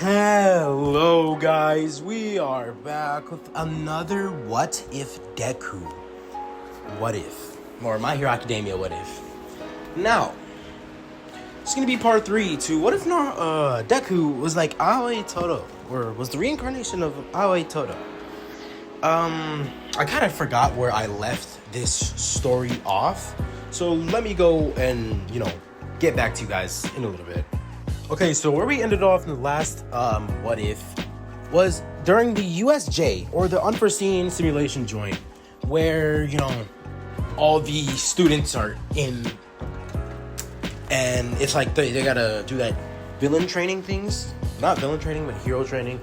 Hello guys, we are back with another What If Deku. What if? Or My Hero Academia What If. Now, it's gonna be part 3 to what if not Deku was like Aoi Todo, or was the reincarnation of Aoi Todo. I kind of forgot where I left this story off, so let me go and, get back to you guys in a little bit. Okay, so where we ended off in the last what if was during the USJ, or the unforeseen simulation joint, where all the students are in, and it's like they gotta do that villain training things, not villain training but hero training.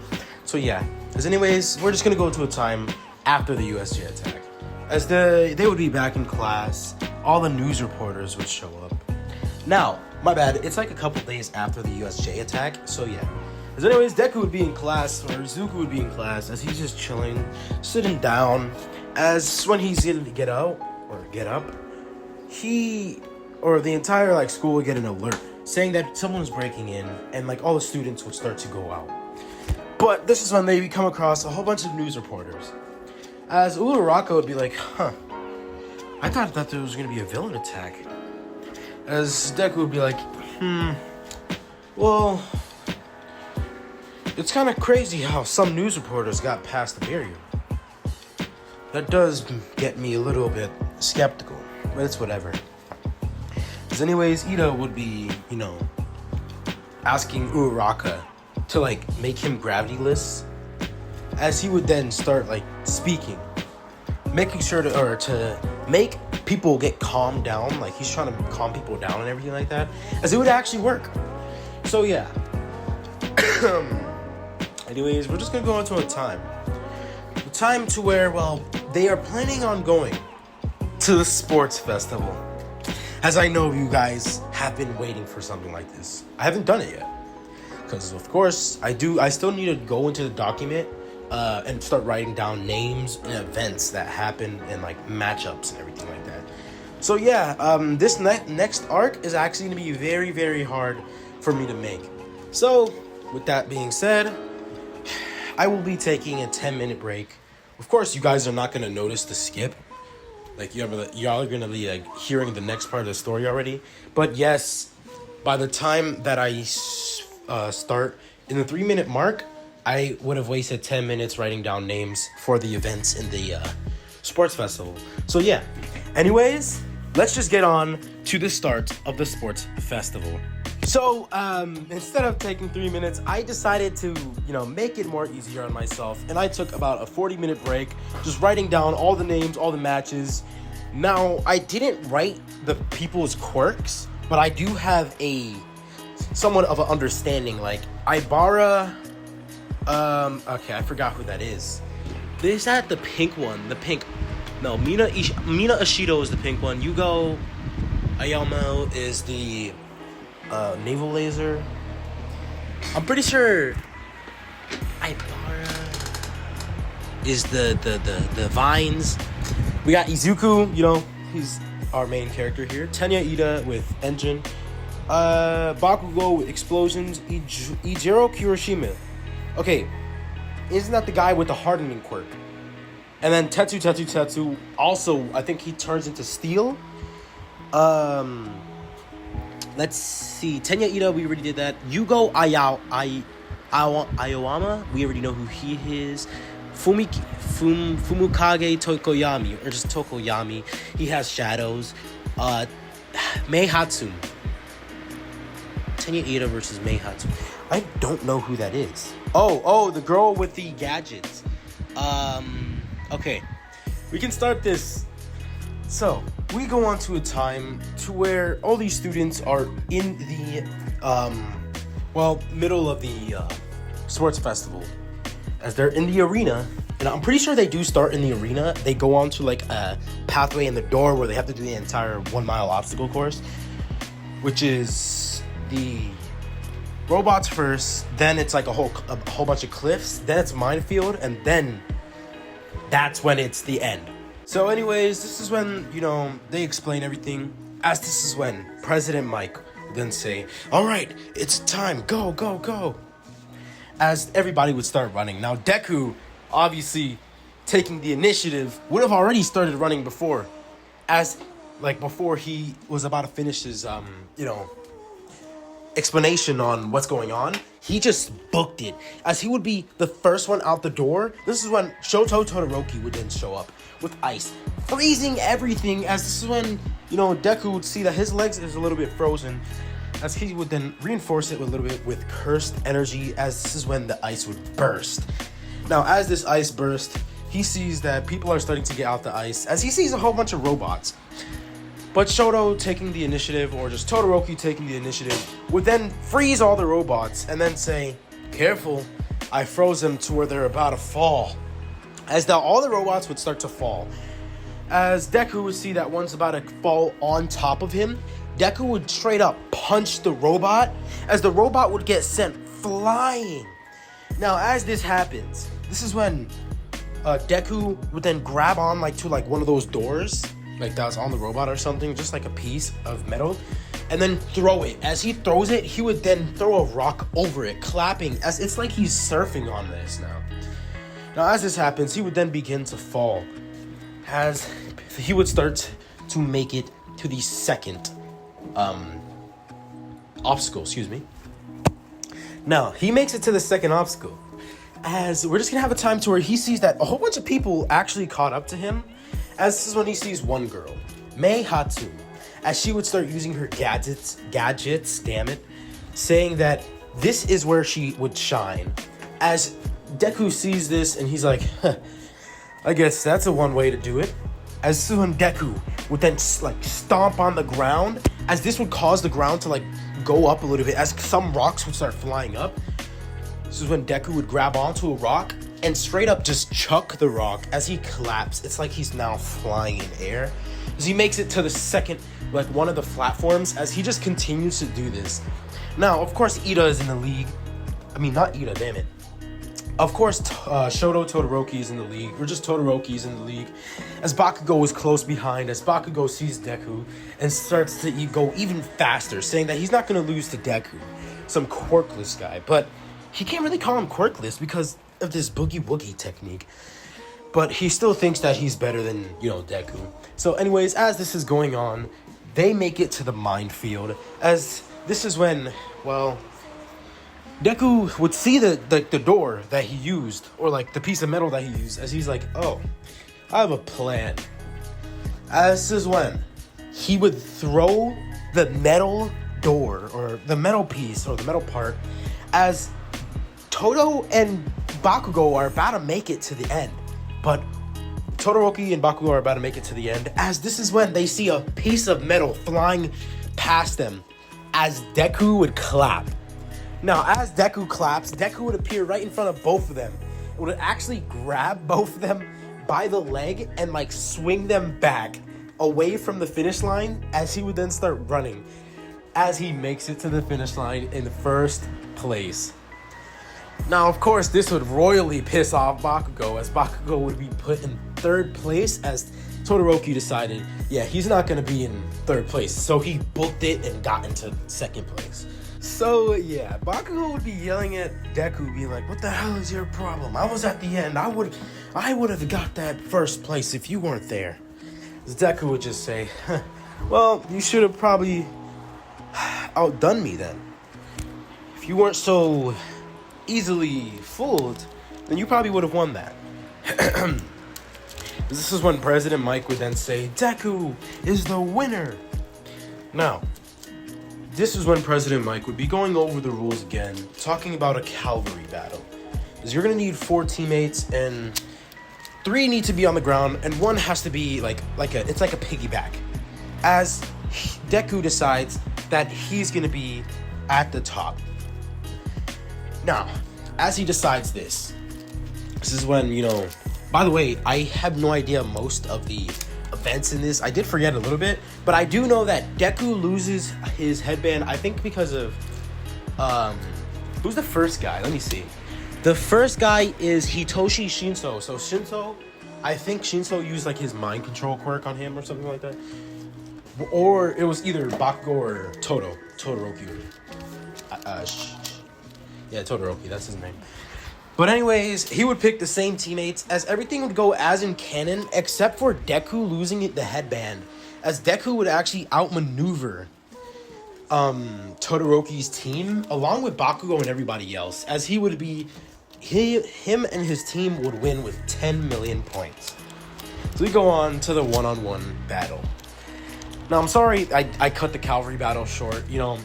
So yeah, as anyways, we're just gonna go to a time after the USJ attack, as they would be back in class. All the news reporters would show up. Now, my bad, it's like a couple days after the USJ attack, so yeah. As anyways, Deku would be in class, or Zuko would be in class, as he's just chilling, sitting down. As when he's gonna get up, the entire school would get an alert saying that someone was breaking in, and all the students would start to go out. But this is when they come across a whole bunch of news reporters. As Uraraka would be like, I thought that there was gonna be a villain attack. As Deku would be like, well, it's kind of crazy how some news reporters got past the barrier. That does get me a little bit skeptical, but it's whatever. As anyways, Ida would be, asking Uraraka to make him gravity-less, as he would then start speaking, making sure to make people get calmed down, he's trying to calm people down and everything like that, as it would actually work. So yeah. Anyways, we're just gonna go into a time to where, they are planning on going to the sports festival, as I know you guys have been waiting for something like this. I haven't done it yet, because of course I still need to go into the document and start writing down names and events that happen, and matchups and everything like that. So yeah, this next arc is actually going to be very, very hard for me to make. So with that being said, I will be taking a 10-minute break. Of course, you guys are not going to notice the skip. Y'all are going to be hearing the next part of the story already. But yes, by the time that I start in the 3-minute mark, I would have wasted 10 minutes writing down names for the events in the sports festival. So yeah, anyways, let's just get on to the start of the sports festival. So instead of taking 3 minutes, I decided to make it more easier on myself, and I took about a 40-minute break, just writing down all the names, all the matches. Now, I didn't write the people's quirks, but I do have somewhat of an understanding. Ibara. Okay, I forgot who that is. Is that the pink one? Mina Ashido is the pink one. Yugo Ayamo is the naval laser. I'm pretty sure Ibara is the vines. We got Izuku, he's our main character here. Tenya Ida with engine. Bakugo with explosions. Ijiro Kirishima. Okay, isn't that the guy with the hardening quirk? And then Tetsu also, I think he turns into steel. Let's see. Tenya Ida, we already did that. Yugo Aoyama, we already know who he is. Fumukage Tokoyami, or just Tokoyami, he has shadows. Meihatsu. Tenya Ida versus Meihatsu. I don't know who that is. Oh, the girl with the gadgets. Okay. We can start this. So, we go on to a time to where all these students are in the, middle of the sports festival. As they're in the arena, and I'm pretty sure they do start in the arena. They go on to a pathway in the door where they have to do the entire 1-mile obstacle course, which is the robots first, then it's a whole bunch of cliffs, then it's minefield, and then that's when it's the end. So anyways, this is when, they explain everything, as this is when President Mike would then say, all right, it's time, go, go, go. as everybody would start running. Now, Deku, obviously taking the initiative, would have already started running before, as like before he was about to finish his explanation on what's going on. He just booked it, as he would be the first one out the door. This is when Shoto Todoroki would then show up with ice, freezing everything, as this is when, Deku would see that his legs is a little bit frozen, as he would then reinforce it a little bit with cursed energy, as this is when the ice would burst. Now, as this ice burst, he sees that people are starting to get out the ice, as he sees a whole bunch of robots. But Shoto taking the initiative, or just Todoroki taking the initiative, would then freeze all the robots and then say, "Careful, I froze them to where they're about to fall." As now all the robots would start to fall. As Deku would see that one's about to fall on top of him, Deku would straight up punch the robot, as the robot would get sent flying. Now, as this happens, this is when Deku would then grab on to one of those doors, like that was on the robot or something, just like a piece of metal, and then throw it. As he throws it, he would then throw a rock over it, clapping, as it's like he's surfing on this now. Now, as this happens, he would then begin to fall, as he would start to make it to the second obstacle, Now, he makes it to the second obstacle, as we're just gonna have a time to where he sees that a whole bunch of people actually caught up to him, as this is when he sees one girl, Mei Hatsu, as she would start using her gadgets, saying that this is where she would shine. As Deku sees this, and he's like, I guess that's a one way to do it. As this is when Deku would then stomp on the ground, as this would cause the ground to go up a little bit, as some rocks would start flying up. This is when Deku would grab onto a rock and straight up just chuck the rock. As he claps, it's like he's now flying in air, as he makes it to the second, one of the platforms, as he just continues to do this. Now, of course, Ida is in the league. I mean, not Ida, damn it. Of course, Shoto Todoroki is in the league, or just Todoroki is in the league, as Bakugo is close behind, as Bakugo sees Deku and starts to go even faster, saying that he's not going to lose to Deku, some quirkless guy. But he can't really call him quirkless because of this boogie woogie technique. But he still thinks that he's better than, Deku. So anyways, as this is going on, they make it to the minefield, as this is when, Deku would see the door that he used, or the piece of metal that he used, as he's like, oh, I have a plan. As this is when he would throw the metal door, or the metal piece, or the metal part, as Todo and Bakugo are about to make it to the end. But Todoroki and Bakugo are about to make it to the end, as this is when they see a piece of metal flying past them, as Deku would clap. Now, as Deku claps, Deku would appear right in front of both of them. It would actually grab both of them by the leg and swing them back away from the finish line, as he would then start running, as he makes it to the finish line in first place. Now, of course, this would royally piss off Bakugo, as Bakugo would be put in third place, as Todoroki decided, he's not going to be in third place, so he booked it and got into second place. So, Bakugo would be yelling at Deku, being like, what the hell is your problem? I was at the end. I would have got that first place if you weren't there. Deku would just say, well, you should have probably outdone me then. If you weren't so easily fooled, then you probably would have won that. This is when President Mike would then say, Deku is the winner. Now, this is when President Mike would be going over the rules again, talking about a cavalry battle. Because you're going to need 4 teammates, and 3 need to be on the ground, and 1 has to be it's like a piggyback. As Deku decides that he's going to be at the top. Now, as he decides this is when, by the way, I have no idea most of the events in this. I did forget a little bit, but I do know that Deku loses his headband, I think because of, who's the first guy? Let me see. The first guy is Hitoshi Shinso. So Shinso, I think Shinso used his mind control quirk on him or something like that. Or it was either Bakugo or Todoroki. Yeah, Todoroki, that's his name. But anyways, he would pick the same teammates as everything would go as in canon, except for Deku losing the headband. As Deku would actually outmaneuver Todoroki's team, along with Bakugo and everybody else, as him and his team would win with 10 million points. So we go on to the one-on-one battle. Now, I'm sorry I cut the cavalry battle short. You know,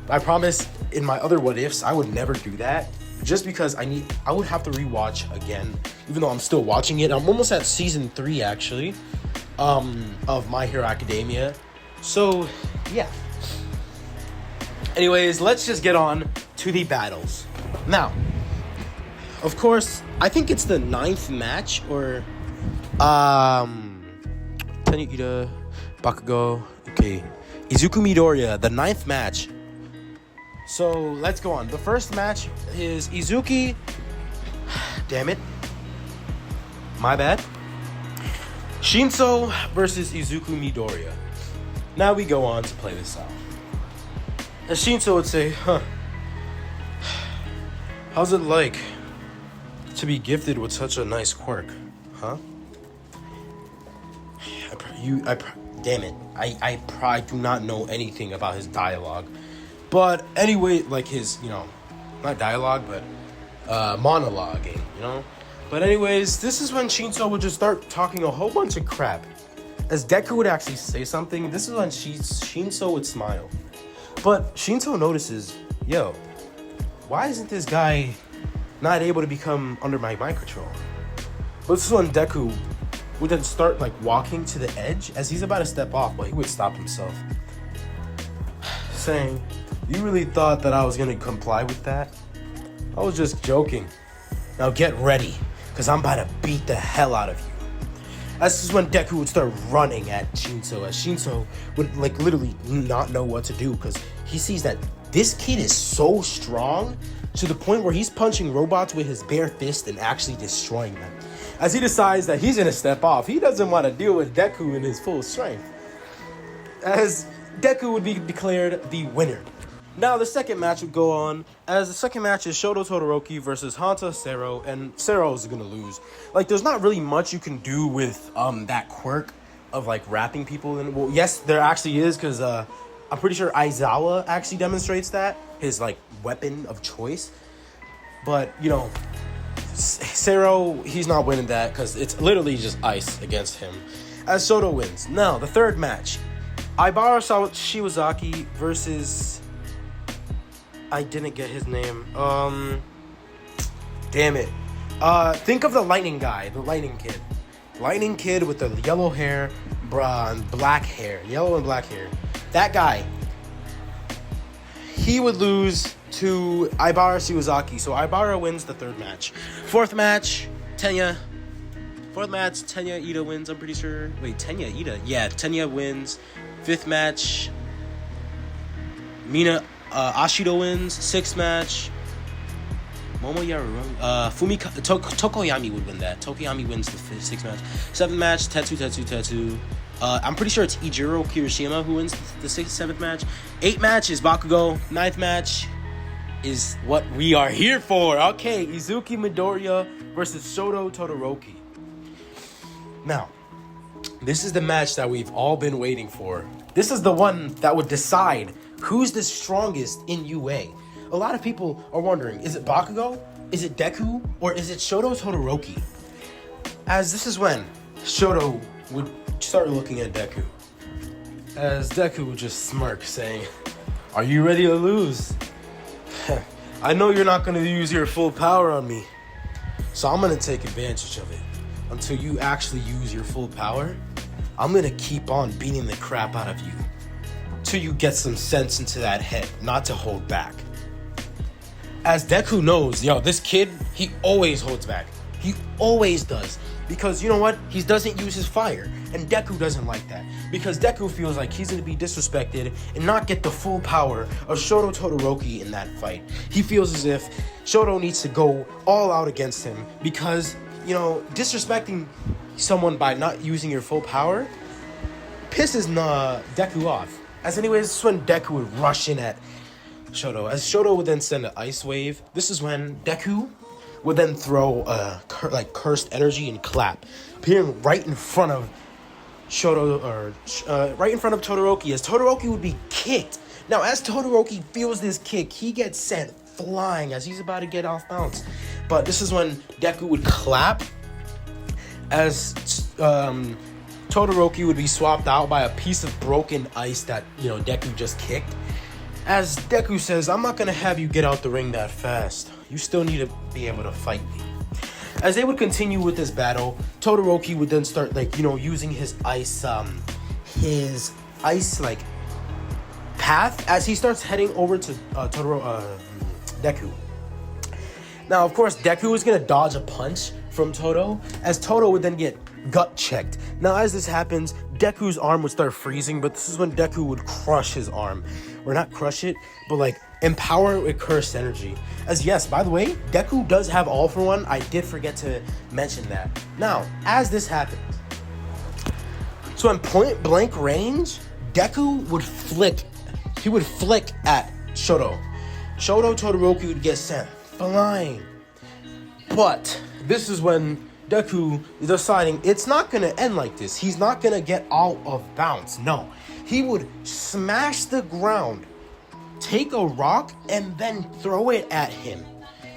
I promise in my other what ifs, I would never do that. Just because I would have to rewatch again, even though I'm still watching it. I'm almost at season 3 actually, of My Hero Academia. So, yeah. Anyways, let's just get on to the battles. Now, of course, I think it's the 9th match, or Tenya Ida, Bakugo, okay, Izuku Midoriya, the 9th match. So let's go on. The first match is Izuki. Damn it. My bad. Shinso versus Izuku Midoriya. Now we go on to play this out. And Shinso would say, how's it like to be gifted with such a nice quirk? Huh? Damn it. I probably do not know anything about his dialogue. But anyway, like his, not dialogue, but monologuing, But anyways, this is when Shinso would just start talking a whole bunch of crap. As Deku would actually say something, this is when Shinso would smile. But Shinso notices, yo, why isn't this guy not able to become under my mind control? But this is when Deku would then start like walking to the edge as he's about to step off, but he would stop himself, saying, you really thought that I was gonna comply with that? I was just joking. Now get ready, because I'm about to beat the hell out of you. This is when Deku would start running at Shinso, as Shinso would like literally not know what to do, because he sees that this kid is so strong to the point where he's punching robots with his bare fist and actually destroying them. As he decides that he's gonna step off, he doesn't want to deal with Deku in his full strength, as Deku would be declared the winner. Now the second match would go on, as the second match is Shoto Todoroki versus Hanta Sero, and Sero is gonna lose. Like, there's not really much you can do with that quirk of like wrapping people in. Well, yes, there actually is, because I'm pretty sure Aizawa actually demonstrates that, his like weapon of choice. But Sero, he's not winning that because it's literally just ice against him, as Shoto wins. Now the third match, Aibara Shiwazaki versus, I didn't get his name. Damn it. Think of the lightning guy, the lightning kid. Lightning kid with the yellow hair, black hair, yellow and black hair. That guy. He would lose to Aibara Shiwazaki. So Aibara wins the third match. Fourth match, Tenya Ida wins, I'm pretty sure. Wait, Tenya Ida? Yeah, Tenya wins. Fifth match, Ashido wins. Sixth match, Tokoyami would win that. Tokoyami wins the sixth match. Seventh match, Tetsu. I'm pretty sure it's Ijiro Kirishima who wins the seventh match. Eighth match is Bakugo. Ninth match is what we are here for. Okay, Izuki Midoriya versus Shoto Todoroki. Now, this is the match that we've all been waiting for. This is the one that would decide who's the strongest in UA. A lot of people are wondering, is it Bakugo? Is it Deku? Or is it Shoto Todoroki? As this is when Shoto would start looking at Deku, as Deku would just smirk, saying, are you ready to lose? I know you're not going to use your full power on me, so I'm going to take advantage of it. Until you actually use your full power, I'm going to keep on beating the crap out of you till you get some sense into that head, not to hold back. As Deku knows, this kid, he always holds back. He always does. Because you know what? He doesn't use his fire. And Deku doesn't like that. Because Deku feels like he's going to be disrespected and not get the full power of Shoto Todoroki in that fight. He feels as if Shoto needs to go all out against him. Because, disrespecting someone by not using your full power pisses Deku off. As anyways, this is when Deku would rush in at Shoto. As Shoto would then send an ice wave, this is when Deku would then throw cursed energy and clap, appearing right in front of Shoto, right in front of Todoroki, as Todoroki would be kicked. Now, as Todoroki feels this kick, he gets sent flying as he's about to get off balance. But this is when Deku would clap, as Todoroki would be swapped out by a piece of broken ice that, Deku just kicked. As Deku says, I'm not going to have you get out the ring that fast. You still need to be able to fight me. As they would continue with this battle, Todoroki would then start, using his ice, path as he starts heading over to Deku. Now, of course, Deku is going to dodge a punch from Todo, as Todo would then get gut checked. Now, as this happens, Deku's arm would start freezing, but this is when Deku would crush his arm. Or not crush it, but empower it with cursed energy. As yes, by the way, Deku does have All For One. I did forget to mention that. Now, as this happens, so in point blank range, Deku would flick. He would flick at Shoto. Todoroki would get sent flying. But this is when Deku is deciding it's not going to end like this. He's not going to get out of bounds. No. He would smash the ground, take a rock, and then throw it at him.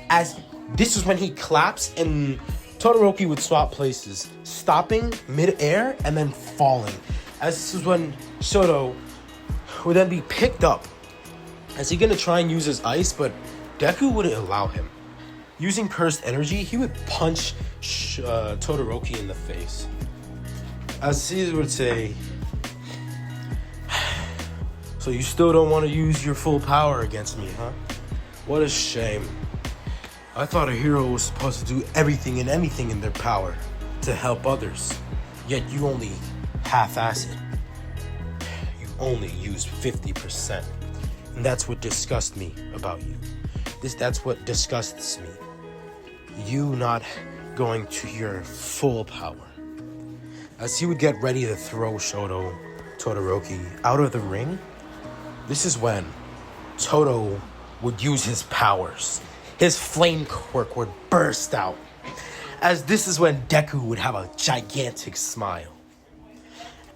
As this is when he claps and Todoroki would swap places, stopping mid-air and then falling. As this is when Shoto would then be picked up. As he's going to try and use his ice, but Deku wouldn't allow him. Using cursed energy, he would punch Todoroki in the face. As Caesar would say, so you still don't want to use your full power against me, huh? What a shame. I thought a hero was supposed to do everything and anything in their power to help others. Yet you only half-ass it. You only used 50%. And that's what disgusts me about you. That's what disgusts me. You not going to your full power. As he would get ready to throw Todoroki out of the ring, this is when Todo would use his powers. His flame quirk would burst out. As this is when Deku would have a gigantic smile.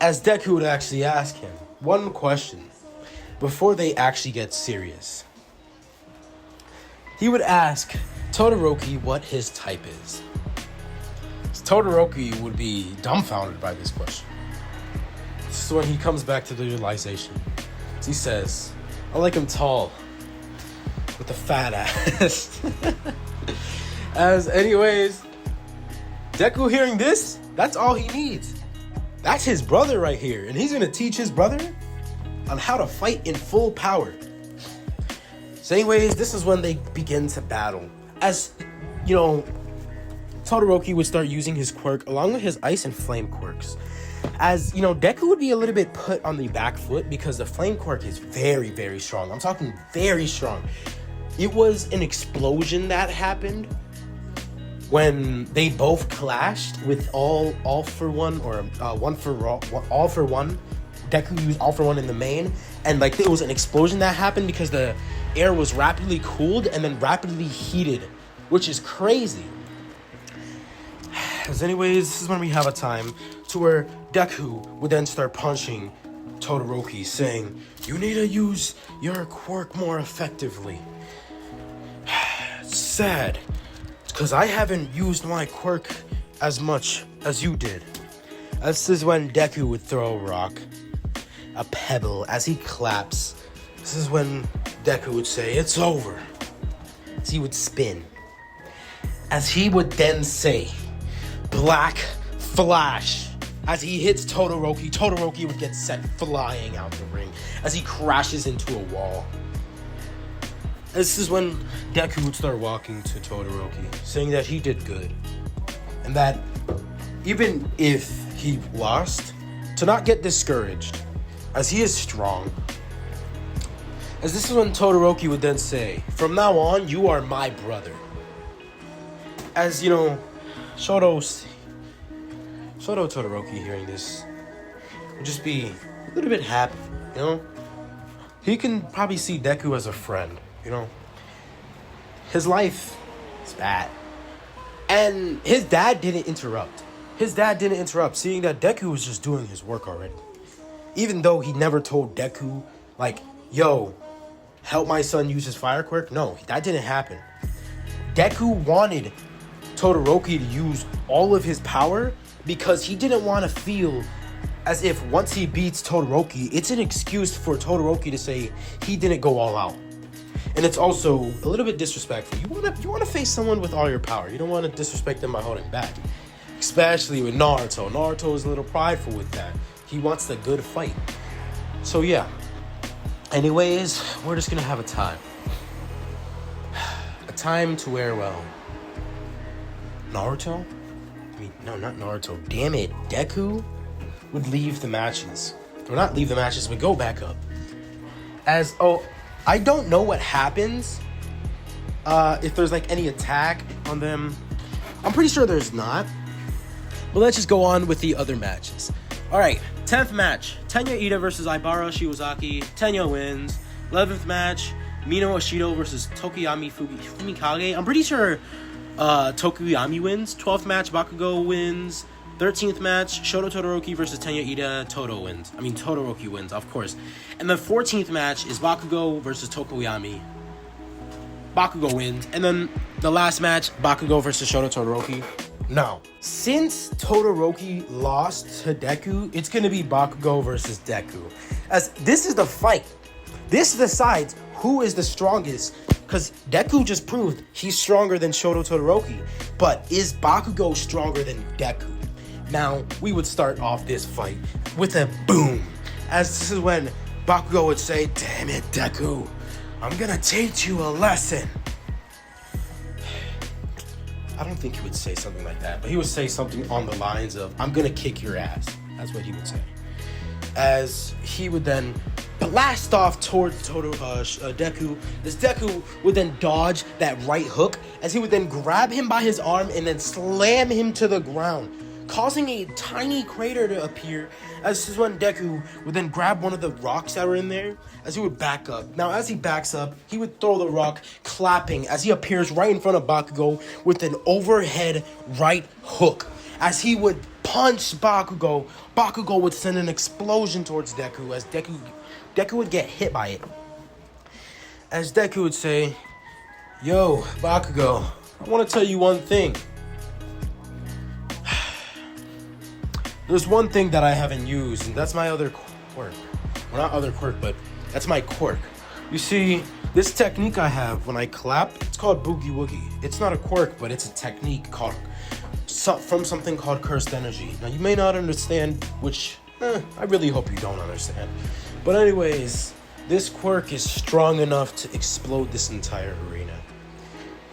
As Deku would actually ask him one question before they actually get serious. He would ask Todoroki what his type is. Todoroki would be dumbfounded by this question. This is when he comes back to the realization. He says, I like him tall, with a fat ass. As anyways, Deku hearing this, that's all he needs. That's his brother right here. And he's going to teach his brother on how to fight in full power. So anyways, this is when they begin to battle. As, Todoroki would start using his quirk along with his ice and flame quirks. As, Deku would be a little bit put on the back foot because the flame quirk is very, very strong. I'm talking very strong. It was an explosion that happened when they both clashed with all for one or all for one. Deku used all for one in the main, and it was an explosion that happened because the air was rapidly cooled and then rapidly heated, which is crazy. As anyways, this is when we have a time to where Deku would then start punching Todoroki, saying, you need to use your quirk more effectively. It's sad, because I haven't used my quirk as much as you did. This is when Deku would throw a rock, a pebble, as he claps. This is when Deku would say, it's over. As he would spin. As he would then say, Black Flash. As he hits Todoroki, Todoroki would get sent flying out the ring as he crashes into a wall. This is when Deku would start walking to Todoroki, saying that he did good. And that even if he lost, to not get discouraged, as he is strong. As this is when Todoroki would then say, from now on, you are my brother. As, Shoto Todoroki hearing this would just be a little bit happy, he can probably see Deku as a friend, you know? His life is bad. And his dad didn't interrupt. Seeing that Deku was just doing his work already. Even though he never told Deku, like, yo, help my son use his fire quirk. No, that didn't happen. Deku wanted Todoroki to use all of his power because he didn't want to feel as if once he beats Todoroki, it's an excuse for Todoroki to say he didn't go all out. And it's also a little bit disrespectful. You want to face someone with all your power. You don't want to disrespect them by holding back. Especially with Naruto. Naruto is a little prideful with that. He wants the good fight. So yeah. Anyways, we're just gonna have a time. A time to where, well, Naruto? I mean, no, not Naruto. Damn it. Deku would leave the matches. Or not leave the matches, but go back up. I don't know what happens if there's like any attack on them. I'm pretty sure there's not. But let's just go on with the other matches. Alright, 10th match. Tenya Ida versus Ibara Shiozaki. Tenya wins. 11th match. Mino Ashido versus Tokuyami Fumikage. I'm pretty sure Tokuyami wins. 12th match, Bakugo wins. 13th match, Shoto Todoroki versus Tenya Ida. Todoroki wins, of course. And the 14th match is Bakugo versus Tokuyami. Bakugo wins. And then the last match, Bakugo versus Shoto Todoroki. Now, since Todoroki lost to Deku, it's going to be Bakugo versus Deku. As this is the fight. This decides who is the strongest. Because Deku just proved he's stronger than Shoto Todoroki. But is Bakugo stronger than Deku? Now, we would start off this fight with a boom. As this is when Bakugo would say, "Damn it, Deku. I'm gonna teach you a lesson." I don't think he would say something like that, but he would say something on the lines of, "I'm gonna kick your ass." That's what he would say. As he would then blast off towards Deku. This Deku would then dodge that right hook, as he would then grab him by his arm and then slam him to the ground, causing a tiny crater to appear. As this is when Deku would then grab one of the rocks that were in there, as he would back up. Now, as he backs up, he would throw the rock, clapping, as he appears right in front of Bakugo with an overhead right hook. As he would punch Bakugo, Bakugo would send an explosion towards Deku, as Deku would get hit by it. As Deku would say, "Yo, Bakugo, I want to tell you one thing. There's one thing that I haven't used, and that's my other quirk. Well, not other quirk, but that's my quirk. You see, this technique I have when I clap, it's called Boogie Woogie. It's not a quirk, but it's a technique called from something called Cursed Energy. Now, you may not understand, which I really hope you don't understand. But anyways, this quirk is strong enough to explode this entire arena.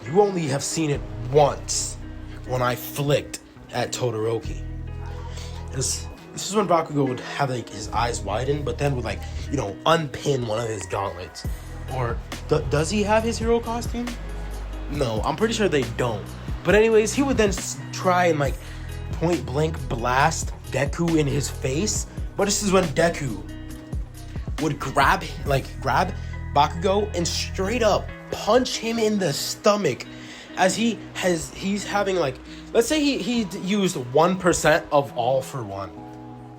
You only have seen it once when I flicked at Todoroki. This is when Bakugo would have like his eyes widen, but then would unpin one of his gauntlets. Or does he have his hero costume? No, I'm pretty sure they don't. But anyways, he would then try and point blank blast Deku in his face. But this is when Deku would grab Bakugo and straight up punch him in the stomach, as he's having let's say he used 1% of all for one.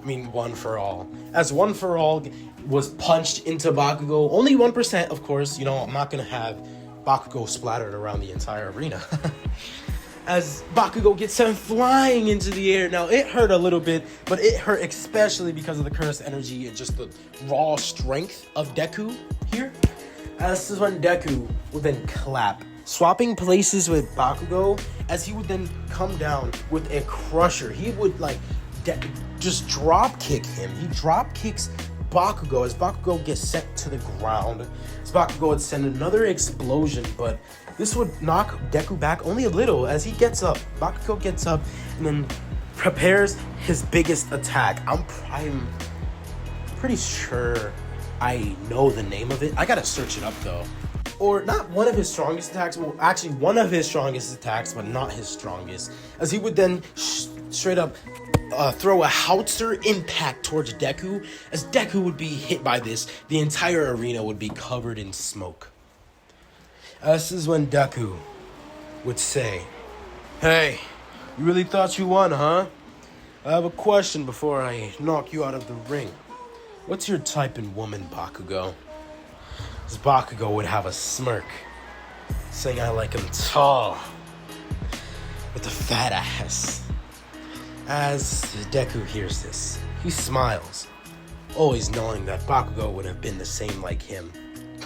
I mean, one for all. As one for all was punched into Bakugo, only 1%, of course. I'm not gonna have Bakugo splattered around the entire arena. As Bakugo gets sent flying into the air. Now, it hurt a little bit, but it hurt especially because of the cursed energy and just the raw strength of Deku here. As this is when Deku would then clap, swapping places with Bakugo, as he would then come down with a crusher. He would just drop kick him. He drop kicks Bakugo as Bakugo gets sent to the ground. As Bakugo would send another explosion, but this would knock Deku back only a little. As he gets up, Bakugo gets up and then prepares his biggest attack. I'm pretty sure I know the name of it. I gotta search it up though. Or not one of his strongest attacks, well actually one of his strongest attacks, but not his strongest. As he would then straight up throw a howitzer impact towards Deku. As Deku would be hit by this, the entire arena would be covered in smoke. This is when Deku would say, "Hey, you really thought you won, huh? I have a question before I knock you out of the ring. What's your type in woman, Bakugo?" As Bakugo would have a smirk, saying, "I like him tall, with a fat ass." As Deku hears this, he smiles, always knowing that Bakugo would have been the same like him.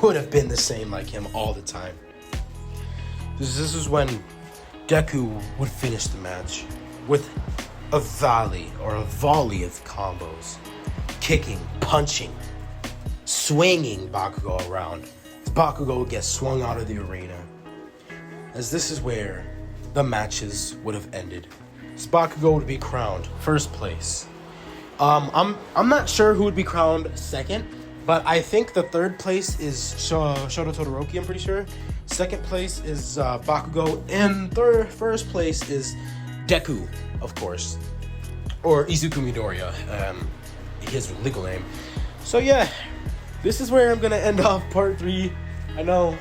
Would have been the same like him all the time. This is when Deku would finish the match with a volley of combos. Kicking, punching, swinging Bakugo around. Bakugo would get swung out of the arena. As this is where the matches would have ended. As Bakugo would be crowned first place. I'm not sure who would be crowned second, but I think the third place is Shoto Todoroki, I'm pretty sure. Second place is Bakugo, and first place is Deku, of course. Or Izuku Midoriya, his legal name. So yeah, this is where I'm gonna end off part 3. I know,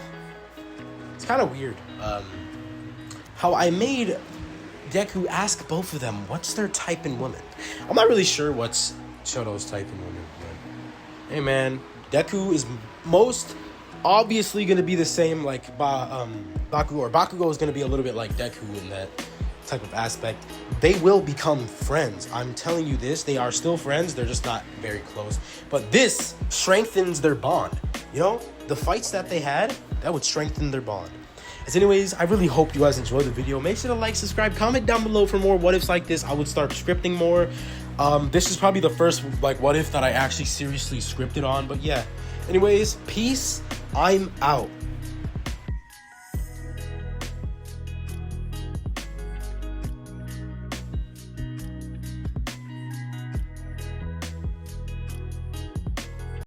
it's kind of weird how I made Deku ask both of them what's their type in woman. I'm not really sure what's Shoto's type in woman. But hey man, Deku is most obviously going to be the same like Bakugo, or Bakugo is going to be a little bit like Deku in that type of aspect. They will become friends. I'm telling you this, they are still friends, they're just not very close. But this strengthens their bond. You know, the fights that they had, that would strengthen their bond. As anyways, I really hope you guys enjoyed the video. Make sure to like, subscribe, comment down below for more what ifs like this. I would start scripting more. This is probably the first like what if that I actually seriously scripted on, but yeah. Anyways, peace. I'm out.